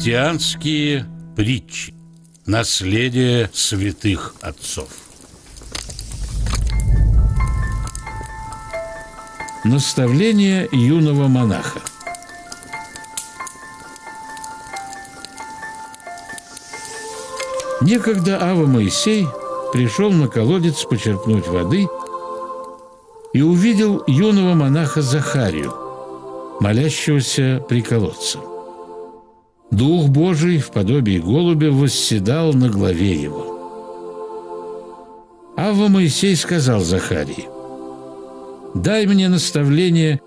Христианские притчи. Наследие святых отцов. Наставление юного монаха. Некогда Авва Моисей пришел на колодец почерпнуть воды и увидел юного монаха Захарию, молящегося при колодце. Дух Божий в подобии голубя восседал на главе его. Авва Моисей сказал Захарии: «Дай мне наставление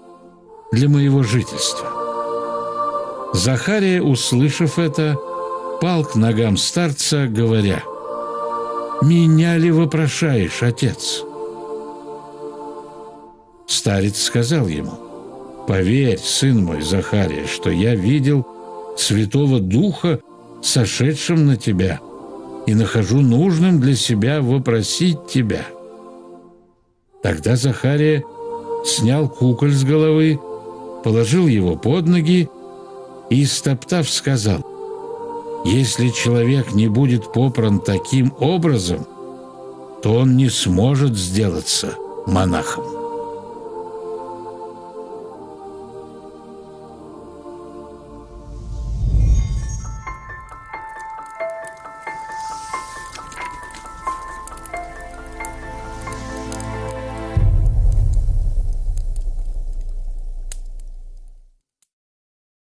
для моего жительства». Захария, услышав это, пал к ногам старца, говоря: «Меня ли вопрошаешь, отец?» Старец сказал ему: «Поверь, сын мой Захария, что я видел Святого Духа, сошедшим на тебя, и нахожу нужным для себя вопросить тебя». Тогда Захария снял куколь с головы, положил его под ноги и, истоптав, сказал: «Если человек не будет попран таким образом, то он не сможет сделаться монахом».